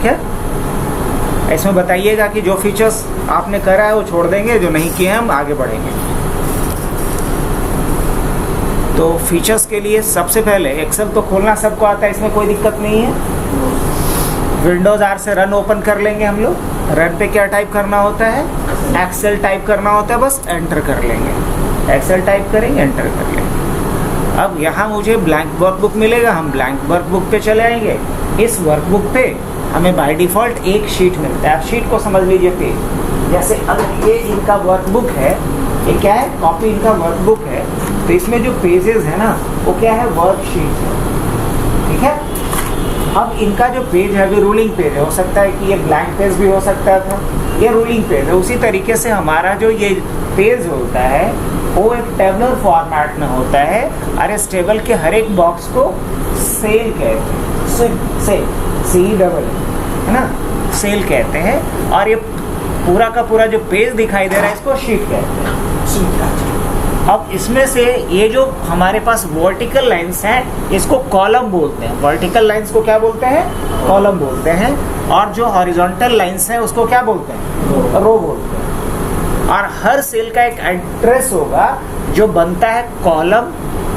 है। इसमें बताइएगा कि जो फीचर्स आपने करा है वो छोड़ देंगे, जो नहीं किए हैं हम आगे बढ़ेंगे। तो फीचर्स के लिए सबसे पहले एक्सेल तो खोलना सबको आता है, इसमें कोई दिक्कत नहीं है। विंडोज आर से रन ओपन कर लेंगे हम लोग। रन पे क्या टाइप करना होता है, एक्सेल टाइप करना होता है, बस एंटर कर लेंगे। एक्सेल टाइप करेंगे, एंटर कर लेंगे। अब यहाँ मुझे ब्लैंक वर्कबुक मिलेगा, हम ब्लैंक वर्कबुक पे चले आएंगे। इस वर्कबुक पे हमें बाय डिफ़ॉल्ट एक शीट मिलता है। आप शीट को समझ लीजिए पेज। जैसे अगर ये इनका वर्कबुक है, ये क्या है, कॉपी इनका वर्कबुक है, तो इसमें जो पेजेस है ना वो क्या है, वर्कशीट है। ठीक है। अब इनका जो पेज है अभी रूलिंग पेज है, हो सकता है कि ये ब्लैंक पेज भी हो सकता था, ये रूलिंग पेज है। उसी तरीके से हमारा जो ये पेज होता है वो एक टेबलर फॉर्मेट में होता है और इस टेबल के हर एक बॉक्स को सेल कहते हैं। सेल CEL है ना, सेल कहते हैं। और ये पूरा का पूरा जो पेज दिखाई दे रहा है इसको शीट कहते हैं, शीट। अब इसमें से ये जो हमारे पास वर्टिकल लाइंस हैं इसको कॉलम बोलते हैं। वर्टिकल लाइंस को क्या बोलते हैं, कॉलम बोलते हैं। और जो हॉरिजॉन्टल लाइंस हैं उसको क्या बोलते हैं, रो बोलते हैं। और हर सेल का एक एड्रेस होगा जो बनता है कॉलम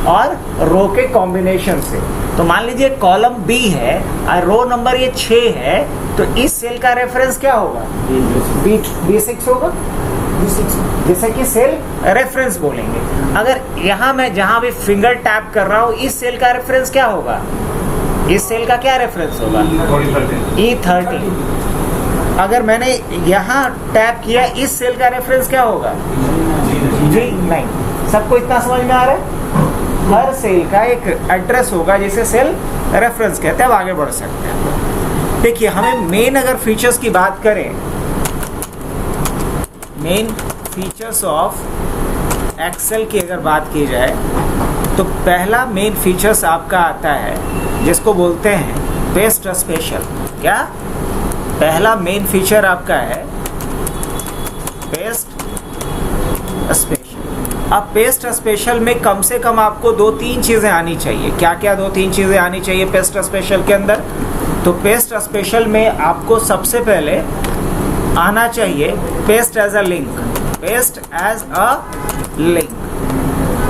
और रो के कॉम्बिनेशन से। तो मान लीजिए कॉलम B है और रो नंबर ये 6 है, तो इस सेल का रेफरेंस क्या होगा, B6 होगा, जिसे कि सेल रेफरेंस बोलेंगे। अगर यहाँ मैं जहाँ भी फिंगर टैप कर रहा हूँ इस सेल का रेफरेंस क्या होगा, इस सेल का क्या रेफरेंस होगा, E30। अगर मैंने यहाँ टैप किया इस सेल का रेफरेंस क्या होगा, G9। सबको इतना समझ में आ रहा है। हर सेल का एक एड्रेस होगा जिसे सेल रेफरेंस कहते हैं। अब आगे बढ़ सकते हैं। देखिए हमें मेन अगर फीचर्स की बात करें, मेन फीचर्स ऑफ एक्सेल की अगर बात की जाए तो पहला मेन फीचर्स आपका आता है जिसको बोलते हैं पेस्ट स्पेशल। क्या पहला मेन फीचर आपका है, पेस्ट स्पेशल। अब पेस्ट स्पेशल में कम से कम आपको 2-3 चीज़ें आनी चाहिए। क्या क्या 2-3 चीज़ें आनी चाहिए पेस्ट स्पेशल के अंदर? तो पेस्ट स्पेशल में आपको सबसे पहले आना चाहिए paste as a link. Paste as a link.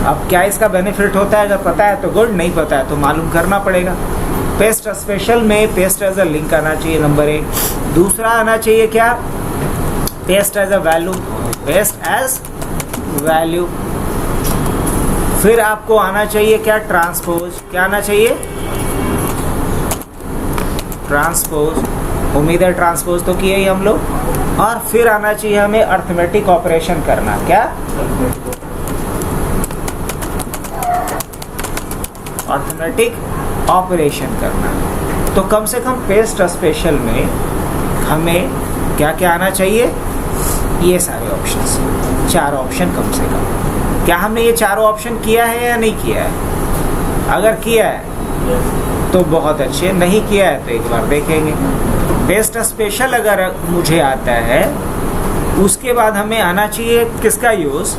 अब क्या इसका बेनिफिट होता है, अगर पता है तो गुड, नहीं पता है तो मालूम करना पड़ेगा। पेस्ट स्पेशल में पेस्ट एज अ लिंक आना चाहिए, नंबर 1। दूसरा आना चाहिए क्या, paste as a value. Paste as value. फिर आपको आना चाहिए क्या, ट्रांसपोज। क्या आना चाहिए, ट्रांसपोज। उम्मीद है ट्रांसपोज तो किए ही हम लोग। और फिर आना चाहिए हमें अर्थमेटिक ऑपरेशन करना। क्या, अर्थमेटिक ऑपरेशन करना। तो कम से कम पेस्ट स्पेशल में हमें क्या क्या आना चाहिए, ये सारे ऑप्शंस, 4 ऑप्शन कम से कम। क्या हमने ये चारों ऑप्शन किया है या नहीं किया है? अगर किया है तो बहुत अच्छे, नहीं किया है तो एक बार देखेंगे। पेस्ट स्पेशल अगर मुझे आता है उसके बाद हमें आना चाहिए किसका यूज़,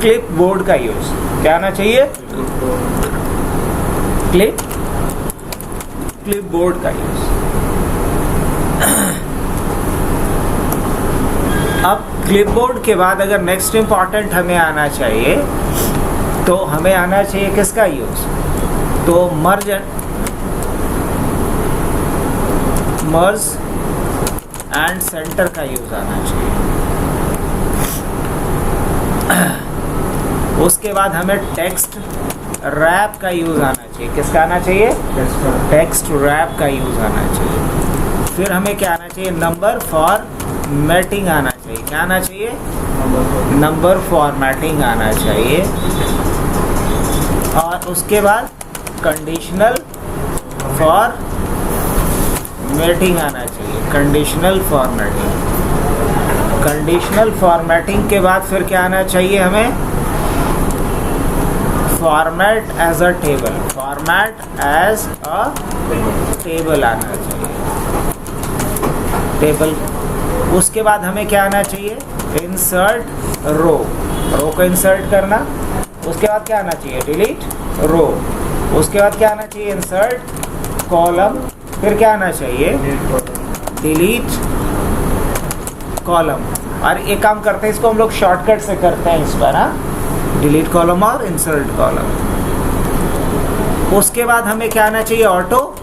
क्लिप बोर्ड का यूज़। क्या आना चाहिए, क्लिप बोर्ड का यूज़। अब क्लिपबोर्ड के बाद अगर नेक्स्ट इम्पॉर्टेंट हमें आना चाहिए तो हमें आना चाहिए किसका यूज़, तो मर्ज एंड सेंटर का यूज़ आना चाहिए। उसके बाद हमें टेक्स्ट रैप का यूज़ आना चाहिए। किसका आना चाहिए, टेक्स्ट रैप का यूज़ आना चाहिए। फिर हमें क्या आना चाहिए, नंबर फॉर्मेटिंग आना चाहिए। क्या आना चाहिए, नंबर फॉर्मेटिंग आना चाहिए। और उसके बाद कंडीशनल फॉर्मेटिंग आना चाहिए। कंडीशनल फॉर्मेटिंग के बाद फिर क्या आना चाहिए हमें, format as a table. Format as a table आना चाहिए, टेबल। उसके बाद हमें क्या आना चाहिए, इंसर्ट रो को इंसर्ट करना। उसके बाद क्या आना चाहिए, डिलीट रो। उसके बाद क्या आना चाहिए, इंसर्ट कॉलम। फिर क्या आना चाहिए, डिलीट कॉलम। और एक काम करते हैं, इसको हम लोग शॉर्टकट से करते हैं इस बार, हाँ, डिलीट कॉलम और इंसर्ट कॉलम। उसके बाद हमें क्या आना चाहिए, ऑटो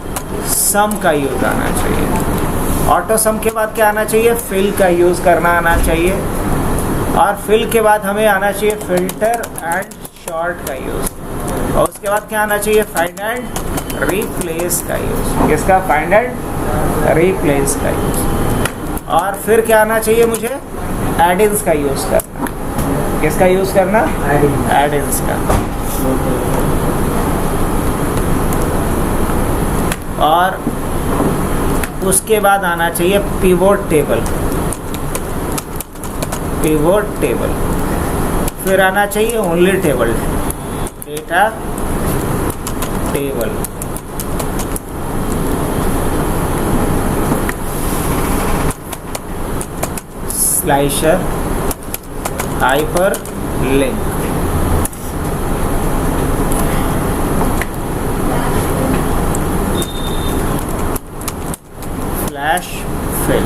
सम का यूज आना चाहिए। ऑटो सम के बाद क्या आना चाहिए, फिल का यूज करना आना चाहिए। और फिल के बाद हमें आना चाहिए फिल्टर एंड शॉर्ट का यूज। और उसके बाद क्या आना चाहिए, फाइंड एंड रिप्लेस का यूज। किसका, फाइंड एंड रिप्लेस का यूज। और फिर क्या आना चाहिए मुझे, एडिंस का यूज करना। किसका यूज करना, एडिंस का। और उसके बाद आना चाहिए पिवोट टेबल। Pivot table. फिर आना चाहिए only table, data table. Slicer, hyperlink. Flash fill.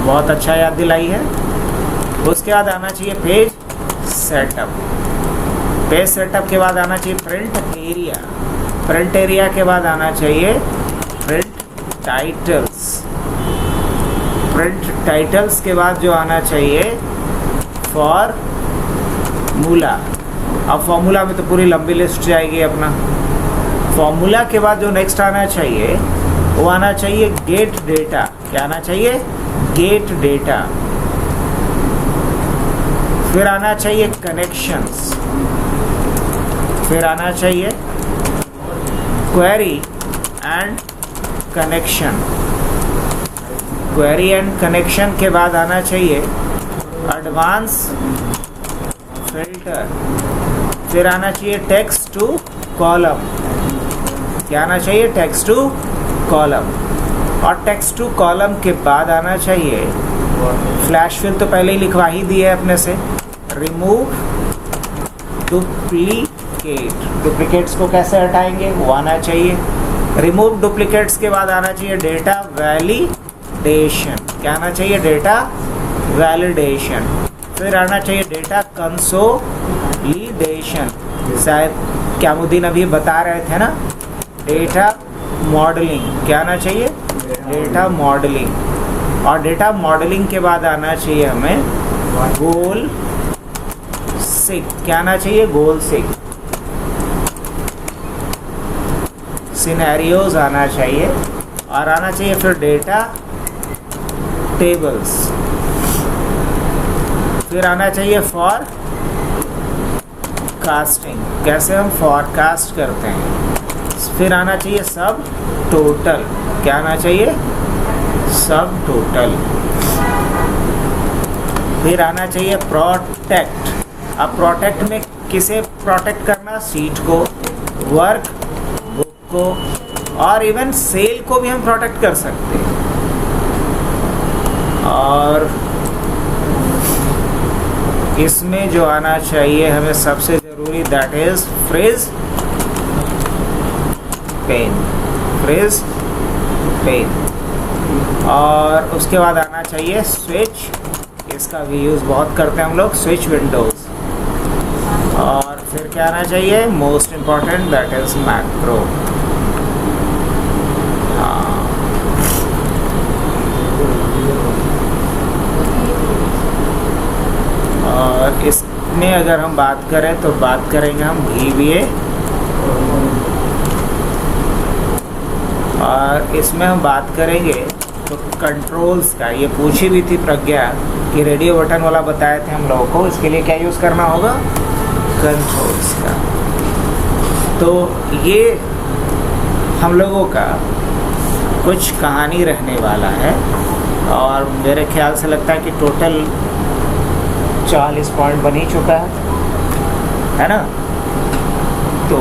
बहुत अच्छा याद दिलाई है। उसके बाद आना चाहिए पेज सेटअप। पेज सेटअप के बाद आना चाहिए प्रिंट एरिया। प्रिंट एरिया के बाद आना चाहिए प्रिंट टाइटल्स। प्रिंट टाइटल्स के बाद जो आना चाहिए फॉर्मूला। अब फॉर्मूला में तो पूरी लंबी लिस्ट जाएगी अपना। फॉर्मूला के बाद जो नेक्स्ट आना चाहिए वो आना चाहिए गेट डेटा। क्या आना चाहिए, गेट डेटा। फिर आना चाहिए कनेक्शंस। फिर आना चाहिए query and connection. Query and connection के बाद आना चाहिए एडवांस फिल्टर। फिर आना चाहिए टेक्स्ट टू कॉलम। क्या आना चाहिए, टेक्स्ट टू कॉलम। और टेक्स्ट टू कॉलम के बाद आना चाहिए फ्लैश फिल। तो पहले ही लिखवा ही दिया है अपने से, रिमूव डुप्लीकेट। डुप्लीकेट्स को कैसे हटाएंगे वो आना चाहिए। रिमूव डुप्लीकेट्स के बाद आना चाहिए डेटा वैलिडेशन। क्या आना चाहिए, डेटा वैलिडेशन। फिर आना चाहिए डेटा कंसोलिडेशन। शायद क्यामुद्दीन अभी बता रहे थे ना, डेटा मॉडलिंग। क्या आना चाहिए, डेटा मॉडलिंग। और डेटा मॉडलिंग के बाद आना चाहिए हमें गोल सिक। क्या आना चाहिए, गोल सिक। सिनेरियोज आना चाहिए। और आना चाहिए फिर डेटा टेबल्स। फिर आना चाहिए फॉर कास्टिंग, कैसे हम फॉरकास्ट करते हैं। फिर आना चाहिए सब टोटल। क्या आना चाहिए, सब टोटल। फिर आना चाहिए प्रोटेक्ट। अब प्रोटेक्ट में किसे प्रोटेक्ट करना, सीट को, वर्क बुक को, और इवन सेल को भी हम प्रोटेक्ट कर सकते हैं। और इसमें जो आना चाहिए हमें सबसे ज़रूरी, that is freeze pane. Freeze pane. और उसके बाद आना चाहिए स्विच। इसका भी यूज़ बहुत करते हैं हम लोग, स्विच विंडोज़। और फिर क्या आना चाहिए, most important, that is macro. और इसमें अगर हम बात करें तो बात करेंगे हम VBA। और इसमें हम बात करेंगे तो कंट्रोल्स का। ये पूछी भी थी प्रज्ञा कि रेडियो बटन वाला बताए थे हम लोगों को, इसके लिए क्या यूज़ करना होगा, कंट्रोल्स का। तो ये हम लोगों का कुछ कहानी रहने वाला है। और मेरे ख्याल से लगता है कि टोटल 40 पॉइंट बन ही चुका है ना। तो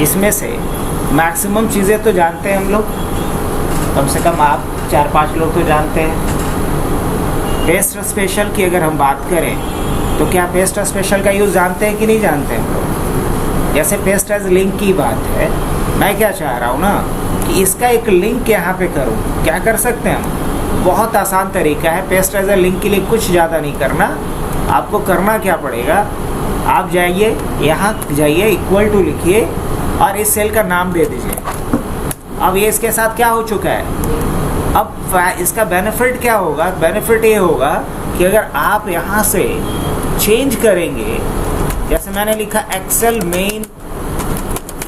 इसमें से मैक्सिमम चीज़ें तो जानते हैं हम लोग, कम से कम आप 4-5 लोग तो जानते हैं। पेस्ट स्पेशल की अगर हम बात करें तो क्या पेस्ट स्पेशल का यूज़ जानते हैं कि नहीं जानते हैं हम लोग। जैसे पेस्ट एज लिंक की बात है, मैं क्या चाह रहा हूँ ना कि इसका एक लिंक यहाँ पे करूँ। क्या कर सकते हैं हम? बहुत आसान तरीका है। पेस्ट एज अ लिंक के लिए कुछ ज़्यादा नहीं करना। आपको करना क्या पड़ेगा, आप जाइए यहाँ जाइए, इक्वल टू लिखिए और इस सेल का नाम दे दीजिए। अब ये इसके साथ क्या हो चुका है। अब इसका बेनिफिट क्या होगा? बेनिफिट ये होगा कि अगर आप यहाँ से चेंज करेंगे, जैसे मैंने लिखा एक्सेल मेन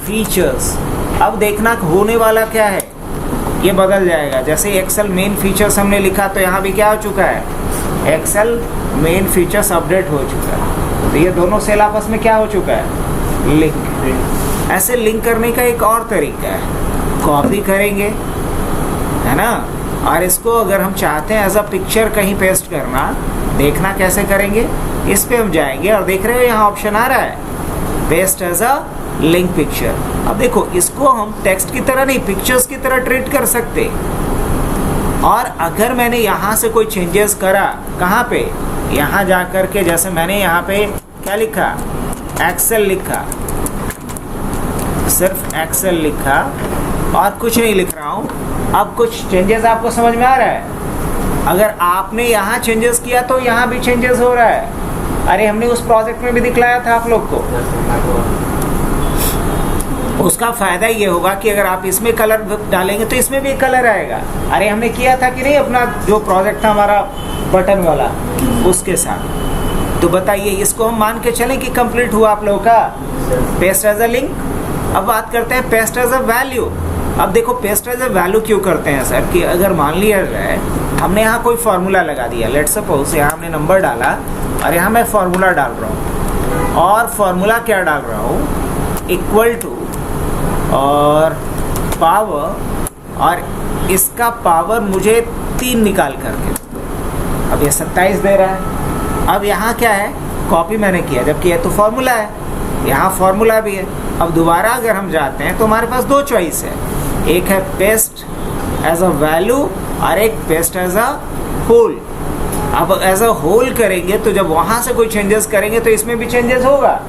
फीचर्स, अब देखना होने वाला क्या है, ये बदल जाएगा। जैसे एक्सेल मेन फीचर्स हमने लिखा तो यहाँ भी क्या हो चुका है, एक्सेल मेन फीचर्स अपडेट हो चुका है। तो ये दोनों सेल आपस में क्या हो चुका है, लिंक। ऐसे लिंक करने का एक और तरीका है, कॉपी करेंगे, है ना, और इसको अगर हम चाहते हैं एज अ पिक्चर कहीं पेस्ट करना, देखना कैसे करेंगे। इस पे हम जाएंगे और देख रहे हो यहाँ ऑप्शन आ रहा है paste as a link picture. अब देखो, इसको हम टेक्स्ट की तरह नहीं, पिक्चर्स की तरह ट्रीट कर सकते। और अगर मैंने यहाँ से कोई चेंजेस करा, कहाँ पे, यहाँ जा कर के, जैसे मैंने यहाँ पे क्या लिखा, एक्सेल लिखा, सिर्फ एक्सेल लिखा और कुछ नहीं लिख रहा हूँ। अब कुछ चेंजेस आपको समझ में आ रहा है? अगर आपने यहाँ चेंजेस किया तो यहाँ भी चेंजेस हो रहा है। अरे हमने उस प्रोजेक्ट में भी दिखलाया था आप लोग को। उसका फ़ायदा ये होगा कि अगर आप इसमें कलर डालेंगे तो इसमें भी कलर आएगा। अरे हमने किया था कि नहीं अपना जो प्रोजेक्ट था हमारा बटन वाला, उसके साथ। तो बताइए, इसको हम मान के चलें कि कंप्लीट हुआ आप लोगों का पेस्ट एज अ लिंक। अब बात करते हैं पेस्ट एज अ वैल्यू। अब देखो, पेस्ट एज अ वैल्यू क्यों करते हैं सर, कि अगर मान लिया जाए हमने यहाँ कोई फार्मूला लगा दिया, लेट सपोज यहाँ हमने नंबर डाला और यहाँ मैं फार्मूला डाल रहा हूँ, और फार्मूला क्या डाल रहा हूँ, इक्वल टू और पावर, और इसका पावर मुझे 3 निकाल करके, अब ये 27 दे रहा है। अब यहाँ क्या है, कॉपी मैंने किया, जबकि ये तो फार्मूला है, यहाँ फार्मूला भी है। अब दोबारा अगर हम जाते हैं तो हमारे पास 2 चॉइस है, एक है पेस्ट एज अ वैल्यू और एक पेस्ट एज अ होल। अब एज अ होल करेंगे तो जब वहाँ से कोई चेंजेस करेंगे तो इसमें भी चेंजेस होगा।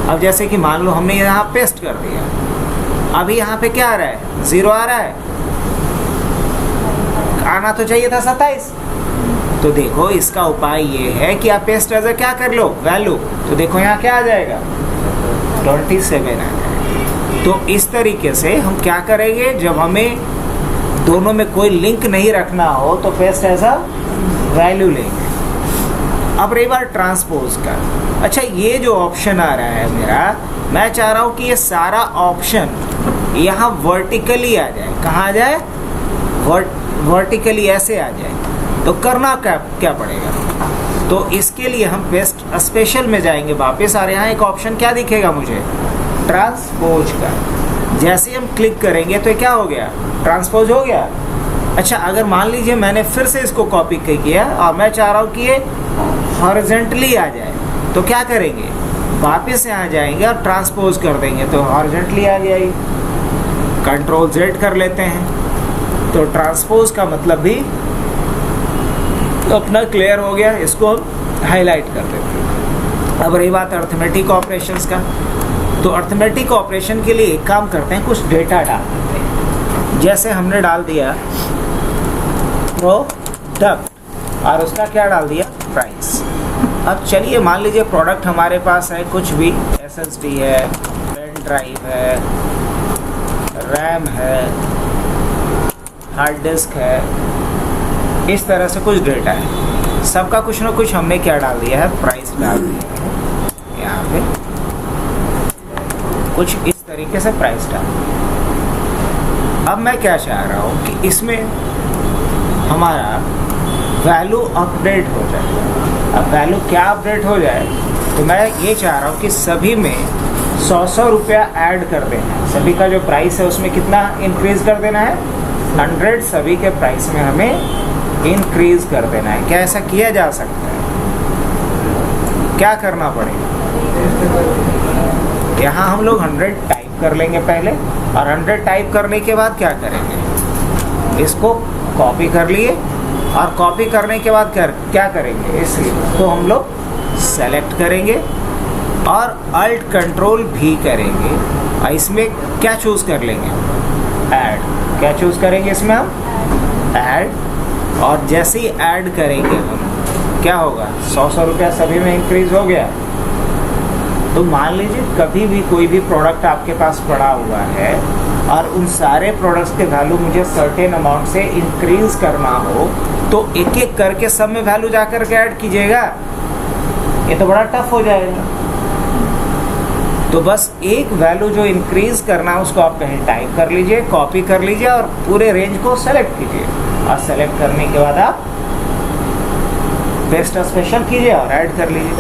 अब जैसे कि मान लो हमने यहाँ पेस्ट कर दिया, अभी यहाँ पे क्या आ रहा है, 0 आ रहा है, आना तो चाहिए था 27। तो देखो, इसका उपाय ये है कि आप पेस्ट एज अ क्या कर लो, वैल्यू। तो देखो यहाँ क्या आ जाएगा, 27 आ जाएगा। तो इस तरीके से हम क्या करेंगे, जब हमें दोनों में कोई लिंक नहीं रखना हो तो पेस्ट एज अ वैल्यू लेंगे। अब रही बात ट्रांसपोज का। अच्छा, ये जो ऑप्शन आ रहा है मेरा, मैं चाह रहा हूँ कि ये सारा ऑप्शन यहाँ वर्टिकली आ जाए। कहाँ आ जाए, वर्टिकली ऐसे आ जाए। तो करना क्या पड़ेगा, तो इसके लिए हम पेस्ट स्पेशल में जाएंगे वापस, और यहाँ एक ऑप्शन क्या दिखेगा मुझे, ट्रांसपोज का। जैसे हम क्लिक करेंगे तो क्या हो गया, ट्रांसपोज हो गया। अच्छा, अगर मान लीजिए मैंने फिर से इसको कॉपी किया और मैं चाह रहा हूँ कि ये हॉरिजॉन्टली आ जाए, तो क्या करेंगे, वापस यहाँ जाएंगे और ट्रांसपोज कर देंगे, तो हॉरिजॉन्टली आ गया। ये कंट्रोल Z कर लेते हैं, तो ट्रांसपोज का मतलब भी अपना क्लियर हो गया। इसको हम हाईलाइट कर देते हैं। अब रही बात अर्थमेटिक ऑपरेशंस का, तो अर्थमेटिक ऑपरेशन के लिए एक काम करते हैं, कुछ डेटा डाल देते हैं। जैसे हमने डाल दिया प्रोडक्ट और उसका क्या डाल दिया, प्राइस। अब चलिए मान लीजिए प्रोडक्ट हमारे पास है कुछ भी, SSD है, पेन ड्राइव है, रैम है, हार्ड डिस्क है, इस तरह से कुछ डेटा है। सबका कुछ ना कुछ हमने क्या डाल दिया है, प्राइस डाल दिया है। यहाँ पे कुछ इस तरीके से प्राइस डाल। अब मैं क्या चाह रहा हूँ कि इसमें हमारा वैल्यू अपडेट हो जाए। अब वैल्यू क्या अपडेट हो जाए, तो मैं ये चाह रहा हूँ कि सभी में 100 रुपया ऐड कर देना है। सभी का जो प्राइस है उसमें कितना इंक्रीज कर देना है, 100 सभी के प्राइस में हमें इंक्रीज कर देना है। क्या ऐसा किया जा सकता है? क्या करना पड़ेगा, यहाँ हम लोग 100 टाइप कर लेंगे पहले, और 100 टाइप करने के बाद क्या करेंगे, इसको कॉपी कर लिए, और कॉपी करने के बाद क्या करेंगे, इसको हम लोग सेलेक्ट करेंगे और अल्ट कंट्रोल भी करेंगे, और इसमें क्या चूज़ कर लेंगे? ऐड। क्या चूज़ करेंगे इसमें हम? ऐड। और जैसे ही ऐड करेंगे हम, क्या होगा? 100 रुपया सभी में इंक्रीज हो गया। तो मान लीजिए कभी भी कोई भी प्रोडक्ट आपके पास पड़ा हुआ है और उन सारे प्रोडक्ट्स के वैल्यू मुझे सर्टेन अमाउंट से इंक्रीज करना हो, तो एक एक करके सब में वैल्यू जा कर के ऐड कीजिएगा। ये तो बड़ा टफ हो जाएगा। तो बस एक वैल्यू जो इंक्रीज करना है उसको आप कहीं टाइप कर लीजिए, कॉपी कर लीजिए और पूरे रेंज को सेलेक्ट कीजिए। और सेलेक्ट करने के बाद आप पेस्ट स्पेशल कीजिए और ऐड कर लीजिए।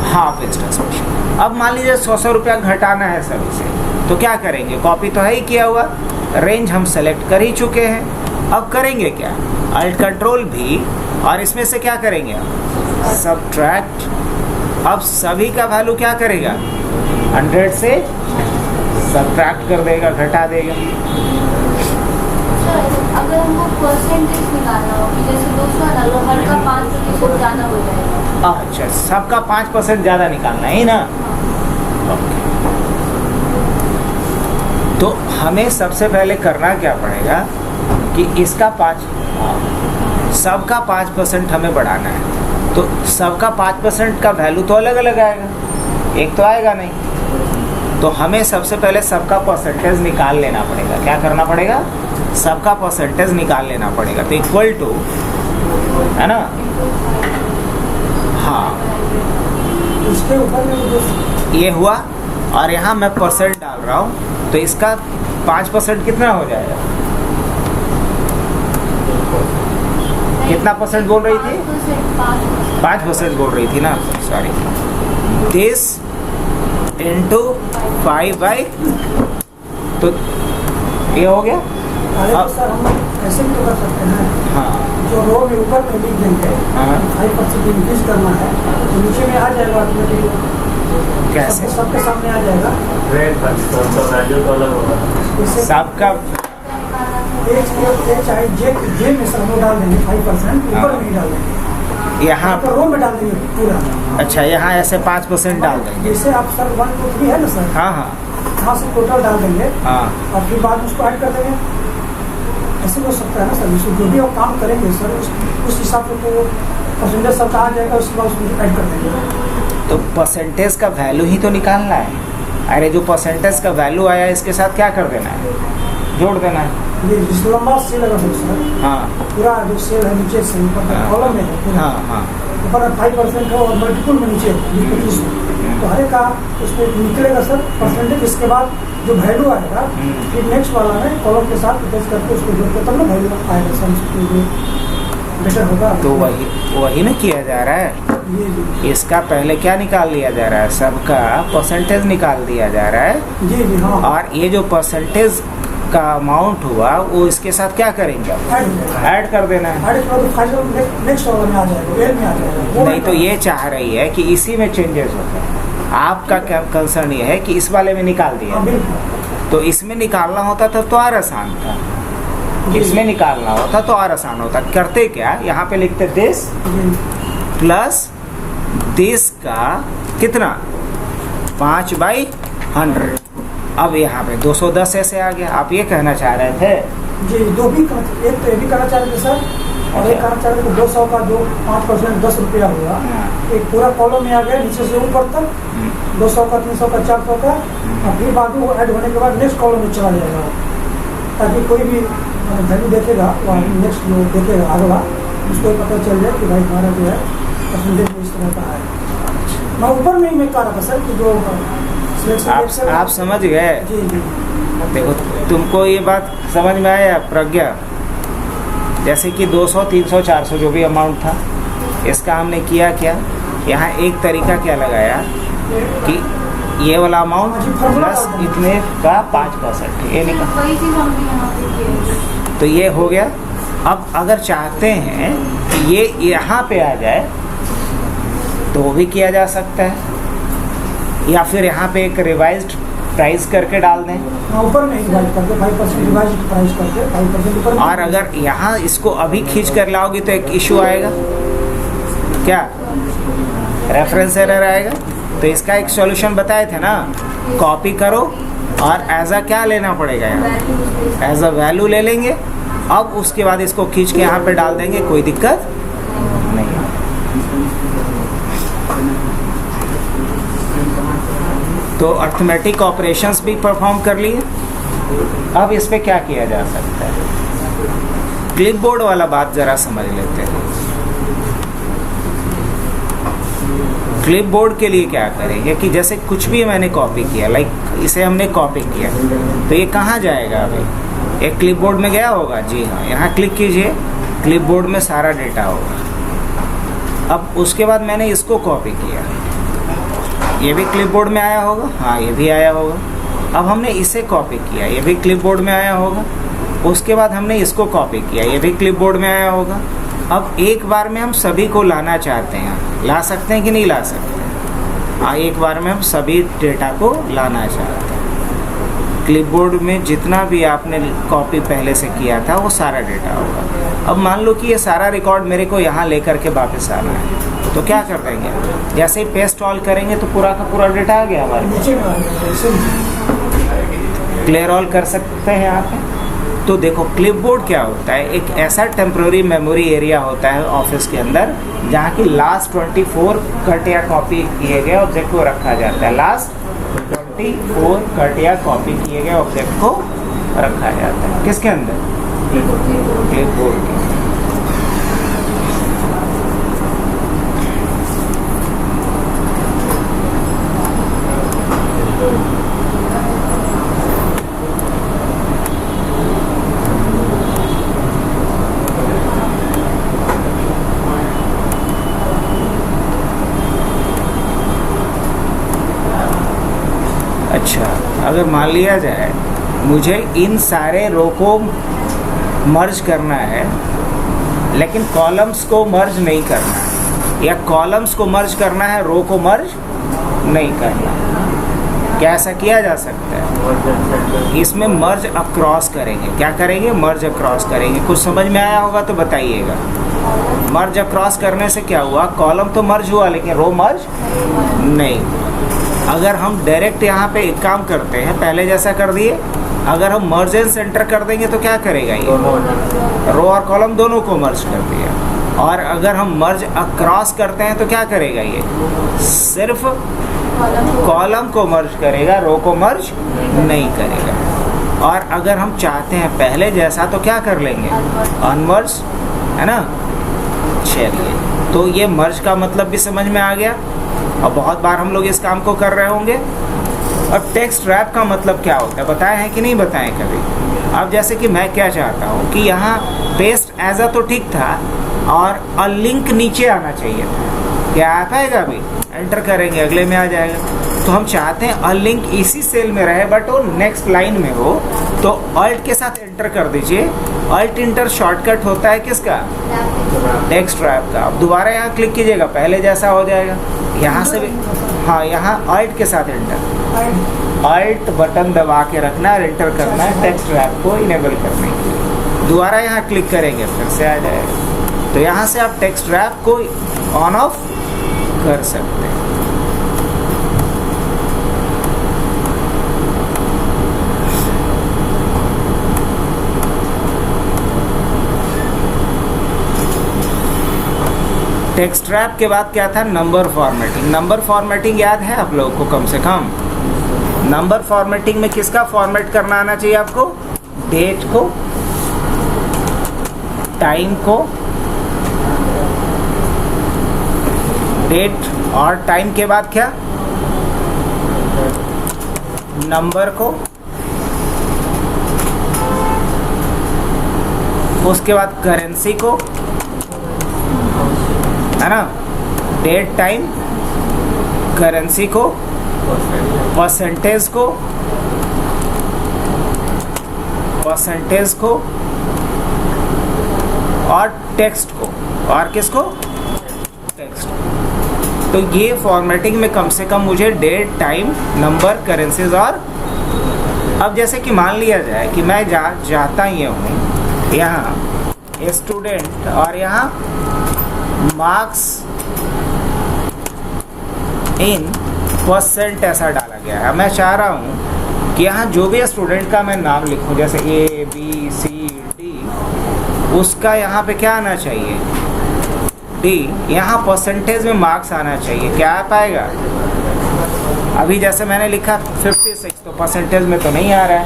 हाँ, पेस्ट स्पेशल। अब मान लीजिए 100 रुपया घटाना है सभी से, तो क्या करेंगे? कॉपी तो है ही किया हुआ, रेंज हम सेलेक्ट कर ही चुके हैं। अब करेंगे क्या? अल्ट कंट्रोल भी, और इसमें से क्या करेंगे? सबट्रैक्ट। अब सभी का वैल्यू क्या करेगा? 100 से सबट्रैक्ट कर देगा, घटा देगा। अगर हमको परसेंटेज निकालना हो कि जैसे 200 डालो, हर का 5% ज़्यादा हो जाएगा। अच्छा, सबका 5% ज़्यादा निकालना है ना? ओके। तो हमें सबसे पहले करना क्या पड़ेगा कि इसका सबका 5% हमें बढ़ाना है। तो सबका 5% का वैल्यू तो अलग अलग आएगा, एक तो आएगा नहीं। तो हमें सबसे पहले सबका परसेंटेज निकाल लेना पड़ेगा। क्या करना पड़ेगा? सबका परसेंटेज निकाल लेना पड़ेगा। तो इक्वल टू, है ना? हाँ, इसके ऊपर में ये हुआ और यहाँ मैं परसेंट डाल रहा हूँ, तो इसका 5% कितना हो जाएगा? कितना परसेंट बोल रही थी? 5% बोल रही थी ना, सॉरी। दिस इंटू 5/, तो ये हो गया। तो सर हम ऐसे भी तो कर सकते हैं। हाँ, जो रो में ऊपर में लिख देंगे 5% इंक्रीज करना है, तो नीचे में आ जाएगा ऑटोमेटिक। कैसे? सबके सामने आ जाएगा। सबका चाहे जे में सब डाल देंगे 5%, ऊपर में ही डाल देंगे। यहाँ तो रो में डाल देंगे पूरा। अच्छा, यहाँ ऐसे 5% डाल देंगे। जैसे आप सर 1 2 3 है ना सर, हाँ हाँ यहाँ से टोटल डाल देंगे हाँ। और फिर बाद में उसको ऐड कर देंगे। ऐसे हो सकता है ना सर, इसको जो भी आप काम करेंगे सर उस हिसाब से तो परसेंटेज सबका आ जाएगा, उसके बाद उसमें ऐड कर देंगे। तो परसेंटेज का वैल्यू ही तो निकालना है। अरे जो परसेंटेज का वैल्यू आया इसके साथ क्या कर देना है? जोड़ देना है। ये जिस लंबा सेल लगा सर, हाँ पूरा जो सेल है नीचे से ऊपर तक कॉलम में है पूरा। हाँ हाँ। ऊपर 5% है और मल्टीपल में नीचे 25, तो हर एक का उसमें निकलेगा सर परसेंटेज। इसके बाद जो वैल्यू आएगा फिर नेक्स्ट वाला में कॉलम के साथ अटैच करके उसको जोड़कर तब ना वैल्यू आएगा सर, बेटर होगा। तो वही ना किया जा रहा है। इसका पहले क्या निकाल लिया जा रहा है? सबका परसेंटेज निकाल दिया जा रहा है। जी जी हाँ। और ये जो परसेंटेज का अमाउंट हुआ वो इसके साथ क्या करेंगे? ऐड कर देना है। नेक्स्ट वाला में आ जाएगा, एल में आ जाएगा। नहीं तो ये चाह रही है कि इसी में चेंजेस होते हैं। आपका क्या कंसर्न ये है कि इस वाले में निकाल दिया, तो इसमें निकालना होता था तो और आसान था। इसमें निकालना होता तो और आसान होता। करते क्या? यहाँ पे लिखते दिस प्लस दिस का कितना? 5/100। अब यहाँ पे 210 ऐसे आ गया। आप ये कहना चाह रहे थे? जी, दो भी एक तो ये भी करना चाह रहे थे सर, और एक करना चाह रहे थे 200 का जो 5% 10 रुपया हुआ। एक पूरा कॉलम में आ गया नीचे से ऊपर तक, 200 का 300 का 400 का, और फिर बाद में वो ऐड होने के बाद नेक्स्ट कॉलम में चला जाएगा, ताकि कोई भी वैल्यू देखेगा वहाँ नेक्स्ट जो देखेगा अगला उसको पता चल जाए कि भाई हमारा जो है परसेंटेज इस तरह का है। मैं ऊपर में ही मैं कह रहा था सर कि जो आप समझ गए? जी जी। देखो, तुमको ये बात समझ में आया प्रज्ञा? जैसे कि 200 300 400 जो भी अमाउंट था, इसका हमने किया क्या? यहाँ एक तरीका क्या लगाया कि ये वाला अमाउंट प्लस इतने का 5% ये निकाल, वही चीज़ हम भी यहाँ पे किए। तो ये हो गया। अब अगर चाहते हैं कि ये यहाँ पे आ जाए तो वो भी किया जा सकता है, या फिर यहाँ पे एक रिवाइज्ड प्राइस करके डाल दें। ऊपर में रिवाइज करके 5% रिवाइज्ड प्राइस करके 5% ऊपर। और अगर यहाँ इसको अभी खींच कर लाओगे तो एक इशू आएगा, क्या? रेफरेंस एरर आएगा। तो इसका एक सॉल्यूशन बताए थे ना, कॉपी करो और एज अ क्या लेना पड़ेगा यहाँ, एज अ वैल्यू ले लेंगे। अब उसके बाद इसको खींच के यहाँ पे डाल देंगे, कोई दिक्कत नहीं है। तो अर्थमेटिक ऑपरेशंस भी परफॉर्म कर लिए। अब इस पे क्या किया जा सकता है, क्लिपबोर्ड वाला बात जरा समझ लेते हैं। क्लिपबोर्ड के लिए क्या करेंगे कि जैसे कुछ भी मैंने कॉपी किया, लाइक इसे हमने कॉपी किया, तो ये कहाँ जाएगा भाई, एक क्लिपबोर्ड में गया होगा। जी हाँ, यहाँ क्लिक कीजिए, क्लिपबोर्ड में सारा डेटा होगा। अब उसके बाद मैंने इसको कॉपी किया, ये भी क्लिपबोर्ड में आया होगा, हाँ ये भी आया होगा। अब हमने इसे कॉपी किया, ये भी क्लिपबोर्ड में आया होगा। उसके बाद हमने इसको कॉपी किया, ये भी क्लिपबोर्ड में आया होगा। अब एक बार में हम सभी को लाना चाहते हैं, ला सकते हैं कि नहीं ला सकते? हाँ, एक बार में हम सभी डेटा को लाना चाहते हैं। क्लिपबोर्ड में जितना भी आपने कॉपी पहले से किया था वो सारा डेटा होगा। अब मान लो कि ये सारा रिकॉर्ड मेरे को यहाँ लेकर के वापस आना है, तो क्या कर देंगे, जैसे ही पेस्ट ऑल करेंगे तो पूरा का पूरा डेटा आ गया हमारे नीचे में आ गया। क्लियर ऑल कर सकते हैं यहाँ पे। तो देखो क्लिपबोर्ड क्या होता है, एक ऐसा टेम्प्रेरी मेमोरी एरिया होता है ऑफिस के अंदर जहाँ की लास्ट 24 कट या कॉपी किए गए ऑब्जेक्ट को रखा जाता है। लास्ट 24 कट या कॉपी किए गए ऑब्जेक्ट को रखा जाता है किसके अंदर, क्लिपबोर्ड के। अच्छा, अगर मान लिया जाए मुझे इन सारे रो को मर्ज करना है लेकिन कॉलम्स को मर्ज नहीं करना है, या कॉलम्स को मर्ज करना है, रो को मर्ज नहीं करना है, क्या ऐसा किया जा सकता है? इसमें मर्ज अक्रॉस करेंगे। क्या करेंगे, मर्ज अक्रॉस करेंगे। कुछ समझ में आया होगा तो बताइएगा। मर्ज अक्रॉस करने से क्या हुआ, कॉलम तो मर्ज हुआ लेकिन रो मर्ज नहीं। अगर हम डायरेक्ट यहाँ पे एक काम करते हैं, पहले जैसा कर दिए, अगर हम मर्ज एंड सेंटर कर देंगे तो क्या करेगा, ये रो और कॉलम दोनों को मर्ज कर दिया। और अगर हम मर्ज अक्रॉस करते हैं तो क्या करेगा, ये सिर्फ कॉलम को मर्ज करेगा, रो को मर्ज नहीं करेगा। और अगर हम चाहते हैं पहले जैसा तो क्या कर लेंगे, अनमर्ज, है ना। चलिए, तो ये मर्ज का मतलब भी समझ में आ गया और बहुत बार हम लोग इस काम को कर रहे होंगे। और टेक्स्ट रैप का मतलब क्या होता है, बताए हैं कि नहीं बताएं कभी? अब जैसे कि मैं क्या चाहता हूँ कि यहाँ पेस्ट एज अ तो ठीक था और अ लिंक नीचे आना चाहिए था, क्या आ पाएगा अभी? एंटर करेंगे अगले में आ जाएगा। तो हम चाहते हैं अ लिंक इसी सेल में रहे बट वो नेक्स्ट लाइन में हो, तो अल्ट के साथ एंटर कर दीजिए। अल्ट इंटर शॉर्टकट होता है किसका, टेक्स्ट रैप का। अब दोबारा यहाँ क्लिक कीजिएगा, पहले जैसा हो जाएगा। यहाँ से भी, हाँ, यहाँ अल्ट के साथ एंटर, अल्ट बटन दबा के रखना है, एंटर करना है टेक्स्ट रैप को इनेबल करने के लिए। दोबारा यहाँ क्लिक करेंगे फिर से आ जाएगा। तो यहाँ से आप टेक्स्ट रैप को ऑन ऑफ कर सकते हैं। टेक्स्ट रैप के बाद क्या था, नंबर फॉर्मेटिंग। नंबर फॉर्मेटिंग याद है आप लोगों को कम से कम? नंबर फॉर्मेटिंग में किसका फॉर्मेट करना आना चाहिए आपको, डेट को, टाइम को, डेट और टाइम के बाद क्या, नंबर को, उसके बाद करेंसी को, है ना, डेट, टाइम, करेंसी को, परसेंटेज को, और टेक्स्ट को, और किसको, टेक्स्ट। तो ये फॉर्मेटिंग में कम से कम मुझे डेट, टाइम, नंबर, करेंसीज और अब जैसे कि मान लिया जाए कि मैं जाता ये हूँ यहाँ स्टूडेंट और यहाँ मार्क्स इन परसेंट ऐसा डाला गया है। मैं चाह रहा हूँ कि यहाँ जो भी स्टूडेंट का मैं नाम लिखूँ, जैसे A B C D, उसका यहाँ पे क्या आना चाहिए, D, यहाँ परसेंटेज में मार्क्स आना चाहिए। क्या आ पाएगा? अभी जैसे मैंने लिखा 56, तो परसेंटेज में तो नहीं आ रहा है।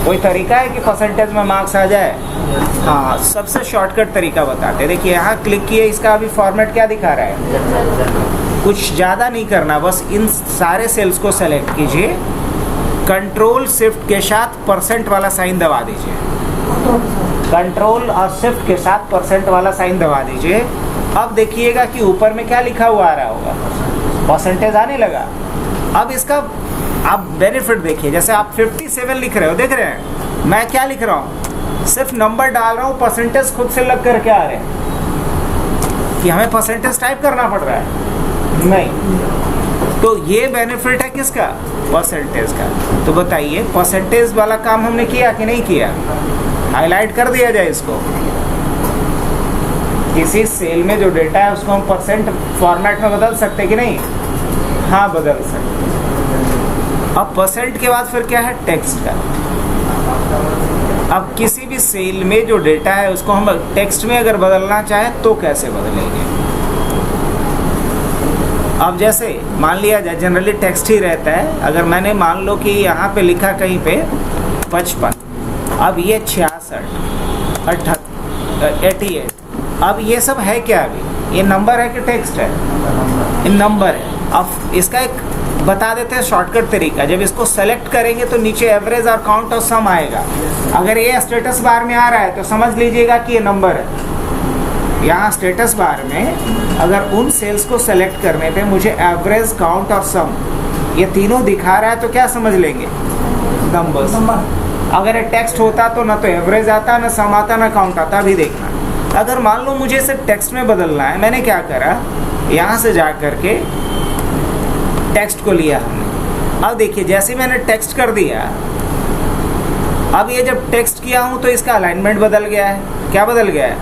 कोई तरीका है कि परसेंटेज में मार्क्स आ जाए? हाँ, सबसे शॉर्टकट तरीका बताते हैं। देखिए यहाँ क्लिक किए, इसका अभी फॉर्मेट क्या दिखा रहा है? कुछ ज़्यादा नहीं करना, बस इन सारे सेल्स को सेलेक्ट कीजिए, कंट्रोल शिफ्ट के साथ परसेंट वाला साइन दबा दीजिए। कंट्रोल और शिफ्ट के साथ परसेंट वाला साइन दबा दीजिए। अब देखिएगा कि ऊपर में क्या लिखा हुआ आ रहा होगा, परसेंटेज आने लगा। अब इसका आप बेनिफिट देखिए, जैसे आप 57 लिख रहे हो, देख रहे हैं मैं क्या लिख रहा हूँ, सिर्फ नंबर डाल रहा हूँ, परसेंटेज खुद से लग करके आ रहे हैं। कि हमें परसेंटेज टाइप करना पड़ रहा है? नहीं। तो ये बेनिफिट है किसका? परसेंटेज का। तो बताइए परसेंटेज वाला काम हमने किया कि नहीं किया? हाईलाइट कर दिया जाए इसको। किसी सेल में जो डेटा है उसको हम परसेंट फॉर्मेट में बदल सकते कि नहीं? हाँ, बदल सकते। अब परसेंट के बाद फिर क्या है? टेक्स्ट का। अब किसी भी सेल में जो डेटा है उसको हम टेक्स्ट में अगर बदलना चाहें तो कैसे बदलेंगे? अब जैसे मान लिया जाए जनरली टेक्स्ट ही रहता है। अगर मैंने मान लो कि यहाँ पे लिखा कहीं पे 55, अब ये 66, 88, अब ये सब है क्या? अभी ये नंबर है कि टेक्स्ट है? ये नंबर है। अब इसका एक बता देते हैं शॉर्टकट तरीका। जब इसको सेलेक्ट करेंगे तो नीचे एवरेज और काउंट और सम आएगा। अगर ये स्टेटस बार में आ रहा है तो समझ लीजिएगा कि ये नंबर है। यहाँ स्टेटस बार में अगर उन सेल्स को सेलेक्ट करने पे मुझे एवरेज, काउंट और सम ये तीनों दिखा रहा है तो क्या समझ लेंगे? नंबर्स। अगर ये टेक्स्ट होता तो ना तो एवरेज आता, ना सम आता, ना काउंट आता। अभी देखना, अगर मान लो मुझे इसे टेक्स्ट में बदलना है, मैंने क्या करा, यहाँ से जा करके टेक्स्ट को लिया हमने। अब देखिए जैसे मैंने टेक्स्ट कर दिया, अब ये जब टेक्स्ट किया हूँ तो इसका अलाइनमेंट बदल गया है। क्या बदल गया है?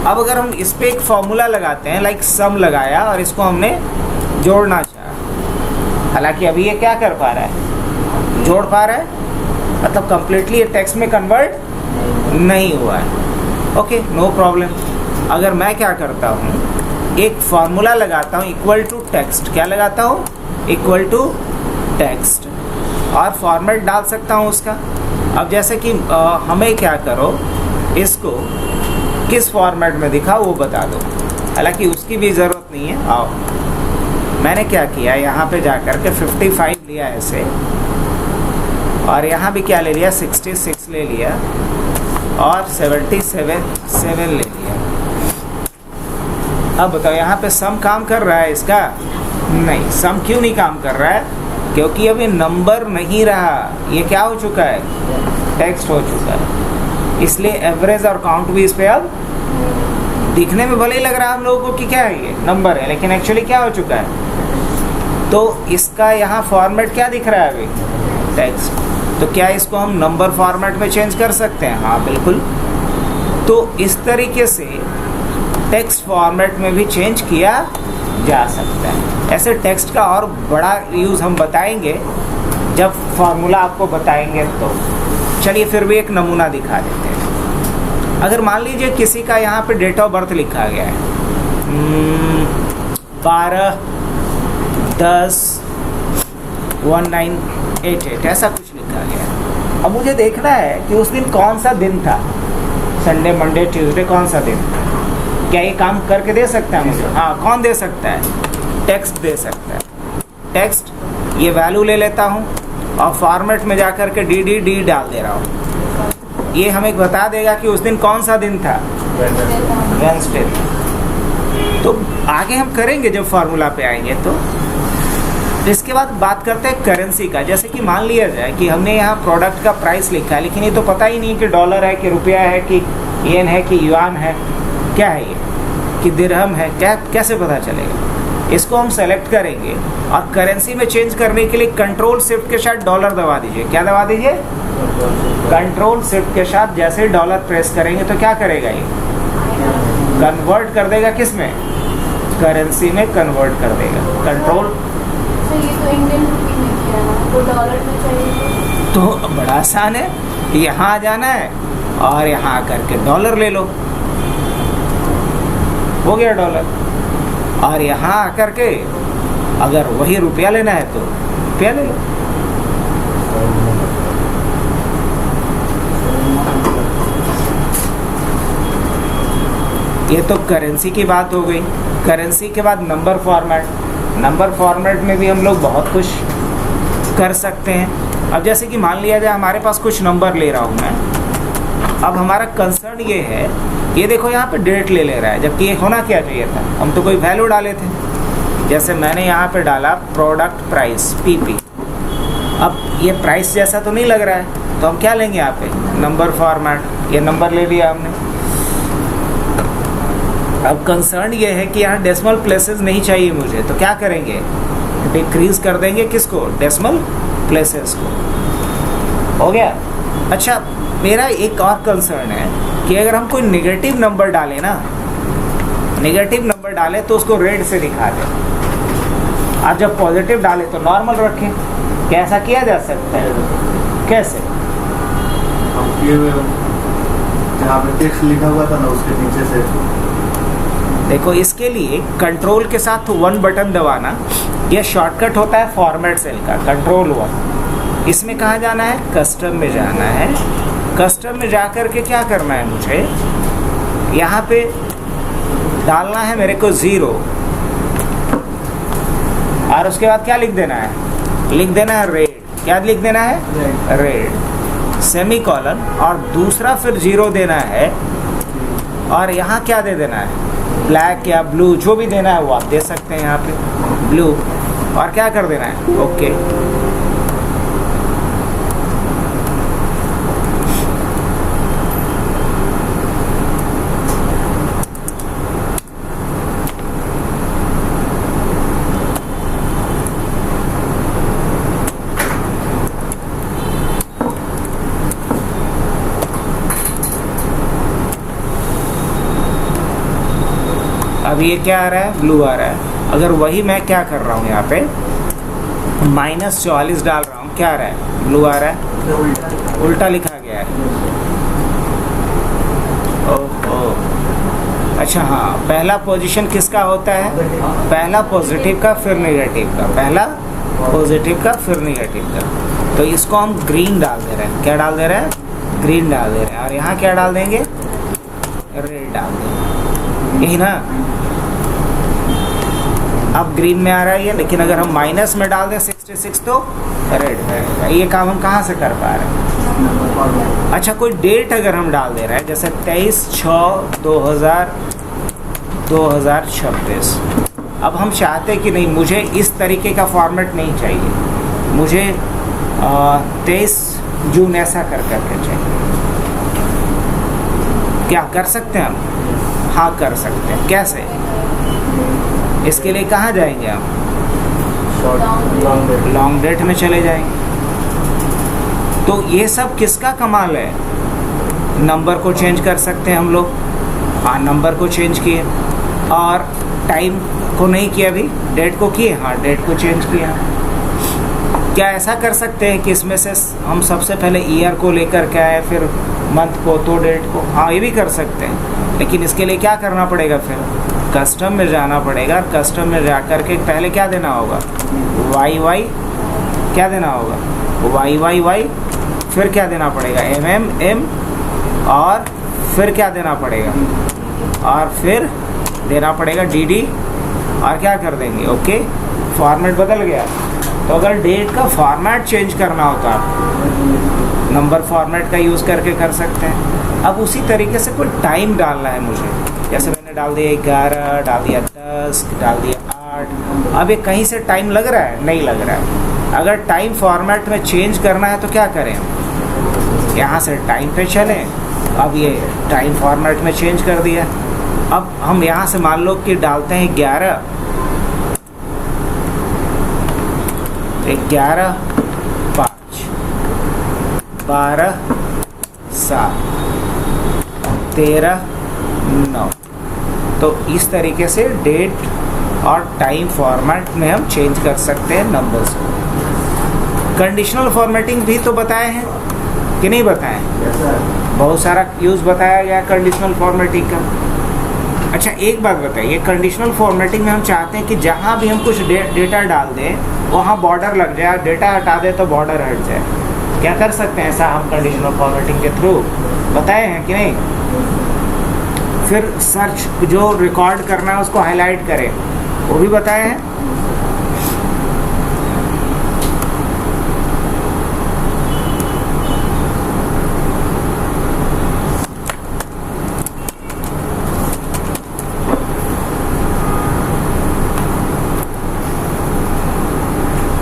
अब अगर हम इस पे एक फॉर्मूला लगाते हैं, लाइक सम लगाया और इसको हमने जोड़ना चाहा, हालांकि अभी ये क्या कर पा रहा है? जोड़ पा रहा है, मतलब कंप्लीटली ये टेक्स्ट में कन्वर्ट नहीं हुआ है। Okay, no problem. अगर मैं क्या करता हूँ, एक फॉर्मूला लगाता हूँ इक्वल टू टेक्स्ट। क्या लगाता हूँ? इक्वल टू टेक्स्ट, और फॉर्मेट डाल सकता हूँ उसका। अब जैसे कि हमें क्या करो, इसको किस फॉर्मेट में दिखा वो बता दो, हालांकि उसकी भी ज़रूरत नहीं है। आओ, मैंने क्या किया, यहाँ पे जा कर के 55 लिया ऐसे, और यहाँ भी क्या ले लिया, 66 ले लिया, और 77 ले लिया। अब बताओ यहाँ पे सम काम कर रहा है इसका? नहीं। सम क्यों नहीं काम कर रहा है? क्योंकि अभी नंबर नहीं रहा, ये क्या हो चुका है? टेक्स्ट हो चुका है। इसलिए एवरेज और काउंट भी इस पे अब दिखने में भले ही लग रहा है हम लोगों को कि क्या है, ये नंबर है, लेकिन एक्चुअली क्या हो चुका है? तो इसका यहाँ फॉर्मेट क्या दिख रहा है अभी? टेक्स्ट। तो क्या इसको हम नंबर फॉर्मेट में चेंज कर सकते हैं? हाँ, बिल्कुल। तो इस तरीके से टेक्स्ट फॉर्मेट में भी चेंज किया जा सकता है। ऐसे टेक्स्ट का और बड़ा यूज़ हम बताएंगे जब फॉर्मूला आपको बताएंगे। तो चलिए फिर भी एक नमूना दिखा देते हैं। अगर मान लीजिए किसी का यहाँ पे डेट ऑफ बर्थ लिखा गया है 12/10/1988, ऐसा कुछ लिखा गया है। अब मुझे देखना है कि उस दिन कौन सा दिन था, संडे, मंडे, ट्यूसडे, कौन सा दिन था। क्या ये काम करके दे सकता है मुझे? हाँ, कौन दे सकता है? टेक्स्ट दे सकता है। टेक्स्ट, ये वैल्यू ले लेता हूँ और फॉर्मेट में जा कर के डी डाल दे रहा हूँ। ये हमें बता देगा कि उस दिन कौन सा दिन था, वेडनेसडे। तो आगे हम करेंगे जब फार्मूला पे आएंगे। तो इसके बाद बात करते हैं करेंसी का। जैसे कि मान लिया जाए कि हमने यहाँ प्रोडक्ट का प्राइस लिखा है, लेकिन ये तो पता ही नहीं कि डॉलर है कि रुपया है कि येन है कि युआन है, क्या है ये, कि दिरहम है, क्या कैसे पता चलेगा? इसको हम सेलेक्ट करेंगे और करेंसी में चेंज करने के लिए कंट्रोल शिफ्ट के साथ डॉलर दबा दीजिए। क्या दबा दीजिए? कंट्रोल शिफ्ट के साथ जैसे डॉलर प्रेस करेंगे तो क्या करेगा? ये कन्वर्ट कर देगा किस में? करेंसी में कन्वर्ट कर देगा। कंट्रोल, ये तो इंडियन रुपी में किया ना, तो डॉलर में चाहिए तो बड़ा आसान है, यहाँ आ जाना है और यहाँ आकर के डॉलर ले लो, हो गया डॉलर। और यहाँ आकर के अगर वही रुपया लेना है तो रुपया ले लो। ये तो करेंसी की बात हो गई। करेंसी के बाद नंबर फॉर्मेट। नंबर फॉर्मेट में भी हम लोग बहुत कुछ कर सकते हैं। अब जैसे कि मान लिया जाए हमारे पास कुछ नंबर ले रहा हूँ मैं। अब हमारा कंसर्न ये है, ये देखो यहाँ पे डेट ले रहा है, जबकि ये होना क्या चाहिए था, हम तो कोई वैल्यू डाले थे। जैसे मैंने यहाँ पे डाला प्रोडक्ट प्राइस PP। अब ये प्राइस जैसा तो नहीं लग रहा है, तो हम क्या लेंगे यहाँ पे, नंबर फॉर्मेट। ये नंबर ले लिया हमने। अब कंसर्न ये है कि यहाँ डेसिमल प्लेसेस नहीं चाहिए मुझे, तो क्या करेंगे, डिक्रीज कर देंगे किसको, डेसिमल प्लेसेस को। हो गया। अच्छा, मेरा एक और कंसर्न है कि अगर हम कोई नेगेटिव नंबर डालें ना, नेगेटिव नंबर डालें तो उसको रेड से दिखा दें, और जब पॉजिटिव डालें तो नॉर्मल रखें। क्या ऐसा किया जा सकता है? कैसे? जहाँ पे टेक्स्ट लिखा हुआ था ना, उसके नीचे से देखो, इसके लिए कंट्रोल के साथ 1 बटन दबाना, यह शॉर्टकट होता है फॉर्मेट सेल का, कंट्रोल 1। इसमें कहाँ जाना है, कस्टम में जाना है। कस्टम में जाकर के क्या करना है मुझे, यहाँ पे डालना है मेरे को 0, और उसके बाद क्या लिख देना है, लिख देना है रेड। क्या लिख देना है, रेड, सेमी कॉलन, और दूसरा फिर 0 देना है, और यहाँ क्या दे देना है, ब्लैक या ब्लू, जो भी देना है वो आप दे सकते हैं यहाँ पे, ब्लू, और क्या कर देना है, ओके। अब ये क्या आ रहा है, ब्लू आ रहा है। अगर वही मैं क्या कर रहा हूँ यहाँ पे, -44 डाल रहा हूँ, क्या आ रहा है, ब्लू आ रहा है, उल्टा लिखा गया है। ओहो, अच्छा हाँ, पहला पोजीशन किसका होता है, पहला पॉजिटिव का फिर नेगेटिव का, पहला पॉजिटिव का फिर नेगेटिव का। तो इसको हम ग्रीन डाल दे रहे हैं। क्या डाल दे रहे हैं, ग्रीन डाल दे रहे हैं। और यहाँ क्या डाल देंगे, रेड डाल देंगे, यही ना। अब ग्रीन में आ रहा है ये, लेकिन अगर हम माइनस में डाल दें 66 तो रेड रहेगा। ये काम हम कहाँ से कर पा रहे हैं। अच्छा, कोई डेट अगर हम डाल दे रहे हैं, जैसे 23/6/2026। अब हम चाहते कि नहीं, मुझे इस तरीके का फॉर्मेट नहीं चाहिए, मुझे 23 जून ऐसा कर करके चाहिए। क्या कर सकते हैं हम, हाँ कर सकते हैं। कैसे, इसके लिए कहाँ जाएंगे हम, लॉन्ग डेट में चले जाएंगे। तो ये सब किसका कमाल है, नंबर को चेंज कर सकते हैं हम लोग। हाँ, नंबर को चेंज किए, और टाइम को नहीं किया, अभी डेट को किए, हाँ डेट को चेंज किया। क्या ऐसा कर सकते हैं कि इसमें से हम सबसे पहले ईयर को लेकर के आए, फिर मंथ को, तो डेट को, हाँ ये भी कर सकते हैं। लेकिन इसके लिए क्या करना पड़ेगा, फिर कस्टम में जाना पड़ेगा। कस्टम में जा कर के पहले क्या देना होगा, YY, क्या देना होगा, YYY, फिर क्या देना पड़ेगा, MM, और फिर क्या देना पड़ेगा, और फिर देना पड़ेगा DD, और क्या कर देंगे, ओके। फॉर्मेट बदल गया। तो अगर डेट का फॉर्मेट चेंज करना होता है, नंबर फॉर्मेट का यूज़ करके कर सकते हैं। अब उसी तरीके से कोई टाइम डालना है मुझे, जैसे मैंने डाल दिया 11, डाल दिया 10, डाल दिया 8। अब ये कहीं से टाइम लग रहा है, नहीं लग रहा है। अगर टाइम फॉर्मेट में चेंज करना है तो क्या करें, यहाँ से टाइम पे चलें। अब ये टाइम फॉर्मेट में चेंज कर दिया। अब हम यहाँ से मान लो कि डालते हैं 11, 11/5, 12/7, 13/9। तो इस तरीके से डेट और टाइम फॉर्मेट में हम चेंज कर सकते हैं नंबर्स को। कंडीशनल फॉर्मेटिंग भी तो बताए हैं कि नहीं बताए? ऐसा बहुत सारा यूज़ बताया गया कंडीशनल फॉर्मेटिंग का। अच्छा एक बात बताइए, कंडीशनल फॉर्मेटिंग में हम चाहते हैं कि जहाँ भी हम कुछ डेटा डाल दें वहाँ बॉर्डर लग जाए, डेटा हटा दें तो बॉर्डर हट जाए। क्या कर सकते हैं ऐसा हम कंडीशनल फॉर्मेटिंग के थ्रू? बताए हैं कि नहीं? फिर सर्च जो रिकॉर्ड करना है उसको हाईलाइट करें, वो भी बताए हैं।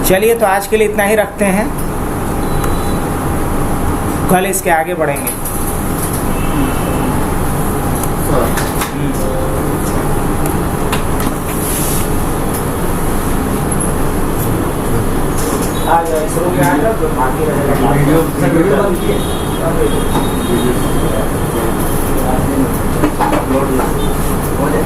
चलिए तो आज के लिए इतना ही रखते हैं, कल इसके आगे बढ़ेंगे। आ जाओ इस रूम में आ जाओ, तो बाकी रहेगा वीडियो बंद किए। अपलोड हो जाए।